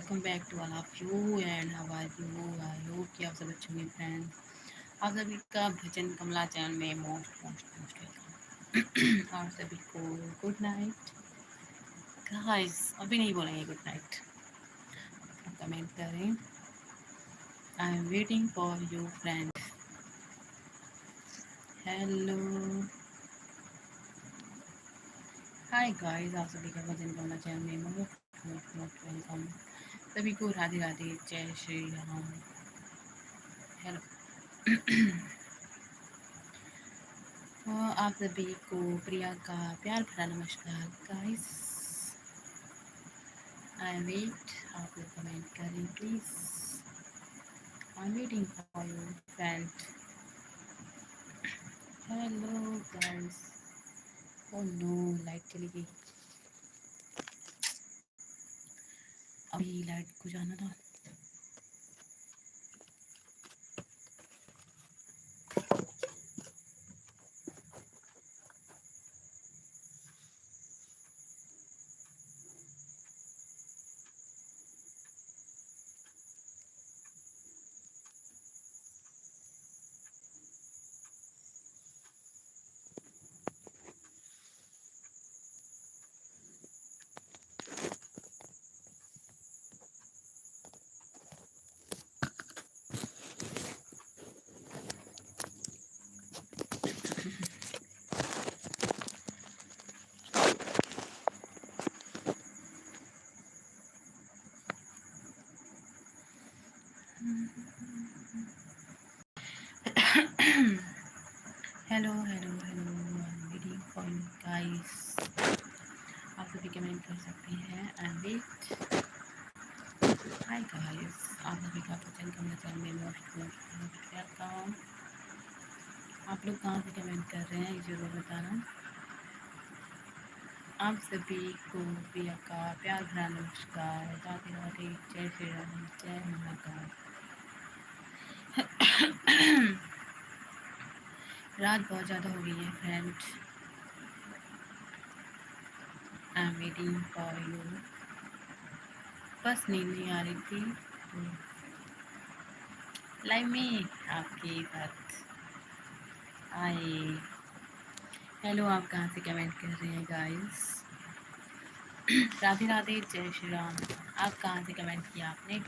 Welcome back to all of you and how are you. I hope कि आप सब अच्छे होंगे फ्रेंड्स। आप सभी का भजन कमला चैनल में मोस्ट मोस्ट मोस्ट वेलकम। आप सभी को गुड नाइट गाइस। अभी नहीं बोलेंगे गुड नाइट, कमेंट करें। आई am waiting for you friends. Hello hi guys, आप सभी का भजन कमला चैनल में मोस्ट मोस्ट मोस्ट वेलकम। सभी को राधे राधे, जय श्री राम। हेलो आप सभी को प्रिया का प्यार भरा नमस्कार गाइस। आई वेट, आप लोग कमेंट करें please. I am waiting for you friend. Hello guys. Oh no, light चली गई। अभी लाइट को जाना था। Hello hello hello, I am waiting for you guys. आप सभी कमेंट कर सकते हैं। I am wait. Hi guys, आप सभी का भजन कमला चैनल में मोस्ट मोस्ट मोस्ट वेलकम। आप लोग कहाँ से कमेंट कर रहे हैं ये जरूर बताना। आप सभी को प्रिया का प्यार भरा नमस्कार। राधे राधे, जय श्री राम, जय महाकाल। रात बहुत ज़्यादा हो गई है friend. I am waiting for you. बस नींद नहीं आ रही थी तो लाइव में आपके साथ आए। हेलो, आप कहाँ से कमेंट कर रहे हैं गाइस। राधे राधे, जय श्री राम। आप कहाँ से कमेंट किया आपने,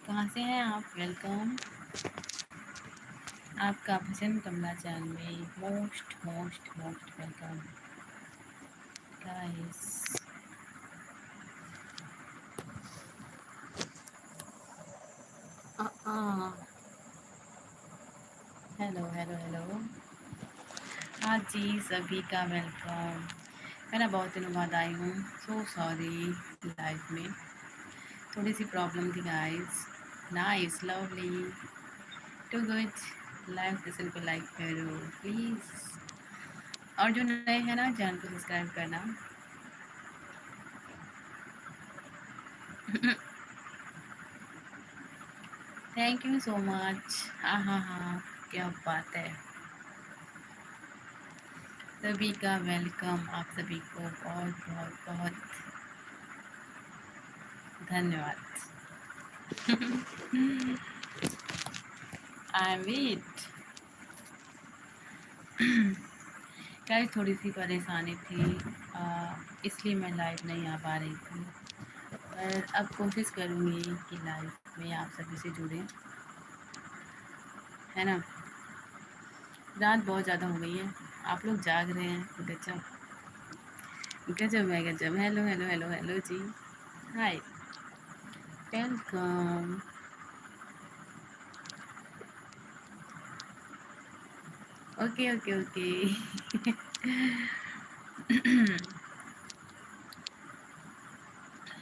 कहाँ से हैं आप? वेलकम। आपका भजन कमला चैनल में most most most welcome guys. Hello hello hello. हाँ जी, सभी का वेलकम। मैं ना बहुत दिनों बाद आई हूँ, सो सॉरी। लाइफ में थोड़ी सी प्रॉब्लम थी guys. Nice, lovely, too good. Live session को लाइक करो प्लीज़, और जो नए हैं ना चैनल को सब्सक्राइब करना। Thank you so much. हाँ हाँ हाँ, क्या बात है। सभी का वेलकम, आप सभी को बहुत बहुत बहुत धन्यवाद। I wait. गाइस, थोड़ी सी परेशानी थी, इसलिए मैं लाइव नहीं आ पा रही थी। पर अब कोशिश करूँगी कि लाइव में आप सभी से जुड़ें, है ना। रात बहुत ज़्यादा हो गई है, आप लोग जाग रहे हैं। गजब गजब है गजब। हेलो हेलो हेलो हेलो जी, hi, welcome. Okay okay okay.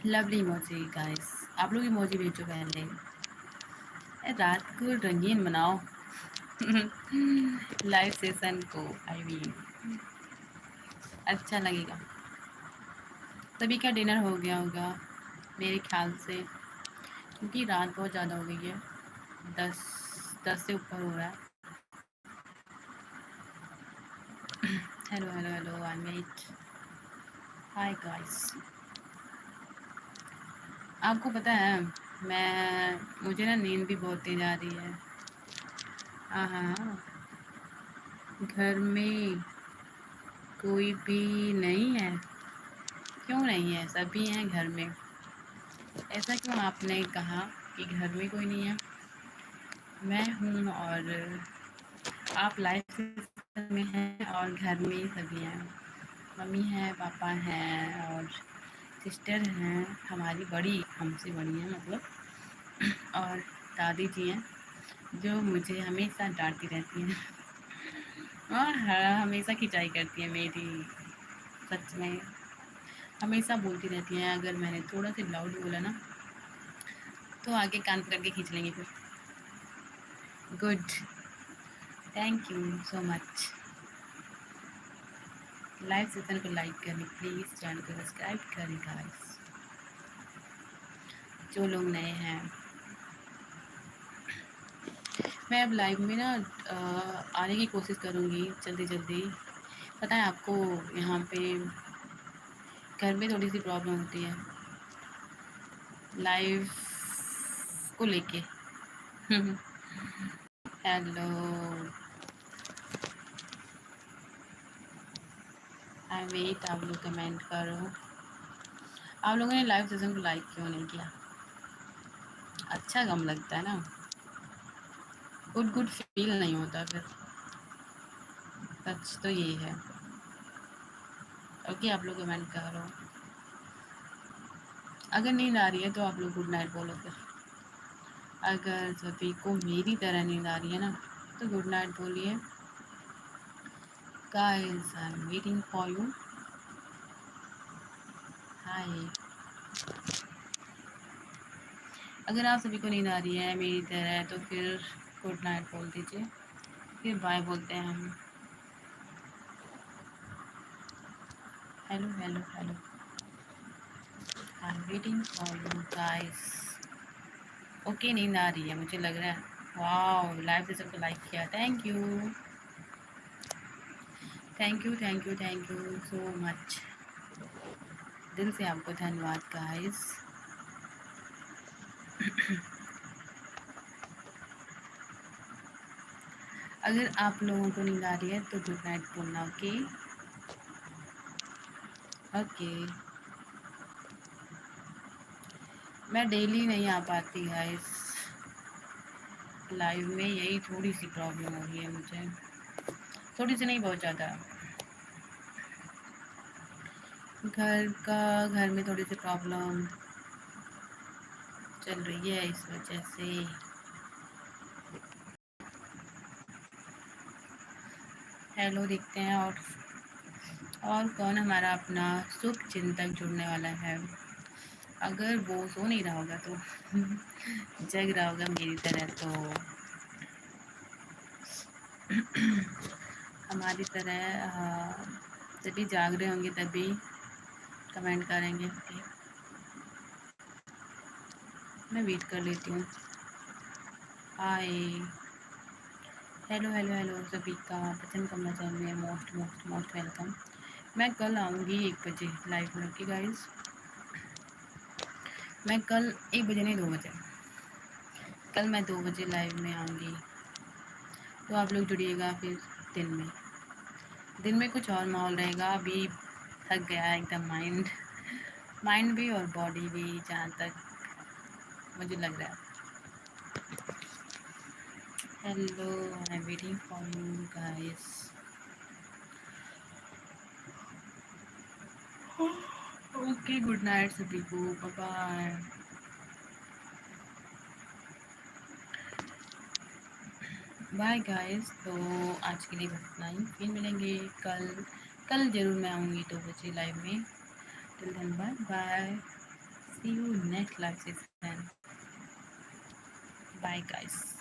Lovely emoji guys, आप लोग इमोजी भेजो पहले। रात को रंगीन बनाओ। लाइव सेशन को, आई मीन अच्छा लगेगा। सभी का डिनर हो गया होगा मेरे ख्याल से, क्योंकि रात बहुत ज़्यादा हो गई है। 10 से ऊपर हो रहा है। Hello hello hello, I met. Hi guys, आपको पता है, मुझे ना नींद भी बहुत तेज आ रही है। हाँ हाँ, घर में कोई भी नहीं है? क्यों नहीं है, सभी हैं घर में। ऐसा क्यों आपने कहा कि घर में कोई नहीं है? मैं हूँ, और आप लाइफ में हैं, और घर में सभी हैं। मम्मी हैं, पापा हैं, और सिस्टर हैं हमारी, बड़ी हमसे बड़ी हैं मतलब, और दादी जी हैं जो मुझे हमेशा डांटती रहती हैं और हमेशा खिंचाई करती हैं मेरी। सच में हमेशा बोलती रहती हैं, अगर मैंने थोड़ा सा लाउड बोला ना तो आगे कान पकड़ के खींच लेंगे फिर। Good, thank you so much. Live session को लाइक करें प्लीज़, चैनल को सब्सक्राइब करें गाइस, जो लोग नए हैं। मैं अब लाइव में ना आने की कोशिश करूँगी जल्दी जल्दी। पता है आपको, यहाँ पे घर में थोड़ी सी प्रॉब्लम होती है लाइव को लेके हेलो, आई वेट, आप लोग कमेंट करो। आप लोगों ने लाइव सेशन को लाइक क्यों नहीं किया? अच्छा कम लगता है ना, गुड गुड फील नहीं होता फिर। सच तो ये है। ओके, आप लोग कमेंट करो। अगर नींद आ रही है तो आप लोग गुड नाइट बोलो फिर। अगर सभी को मेरी तरह नींद आ रही है ना तो गुड नाइट बोलिए। Guys, I am waiting for you. Hi. अगर आप सभी को नींद आ रही है मेरी तरह तो फिर गुड नाइट बोल दीजिए, फिर बाय बोलते हैं हम। Hello hello hello, I am waiting for you guys. Okay, नींद आ रही है मुझे लग रहा है। वाओ, लाइव से सबको लाइक किया, thank you thank you thank you thank you so much. दिल से आपको धन्यवाद गाइस। अगर आप लोगों को नींद आ रही है तो गुड नाइट बोलना। Okay okay. मैं डेली नहीं आ पाती गाइस लाइव में, यही थोड़ी सी प्रॉब्लम हो रही है मुझे। थोड़ी सी नहीं, बहुत ज़्यादा। घर में थोड़ी सी प्रॉब्लम चल रही है, इस वजह से। हेलो, देखते हैं और कौन हमारा अपना शुभ चिंतक जुड़ने वाला है। अगर वो सो नहीं रहा होगा तो जग रहा होगा मेरी तरह, तो हमारी तरह तभी जाग रहे होंगे, तभी कमेंट करेंगे। ओके, मैं वेट कर लेती हूँ। हाय, हेलो हेलो हेलो सभी का, पसंद करना चाहिए, मोस्ट मोस्ट मोस्ट वेलकम। मैं कल आऊँगी 1 बजे लाइव में। ओके गाइस, मैं कल 1 बजे नहीं, 2 बजे, कल मैं 2 बजे लाइव में आऊँगी, तो आप लोग जुड़िएगा फिर। दिन में कुछ और माहौल रहेगा। अभी थक गया है एकदम, माइंड भी और बॉडी भी, जहाँ तक मुझे लग रहा है। Hello, I am waiting for you guys. Okay, good night सभी को, बाय बाय। बाय गाइस, तो आज के लिए बस इतना ही, फिर मिलेंगे कल। कल ज़रूर मैं आऊँगी 2 बजे लाइव में। Till then bye bye, see you next live session. Bye guys.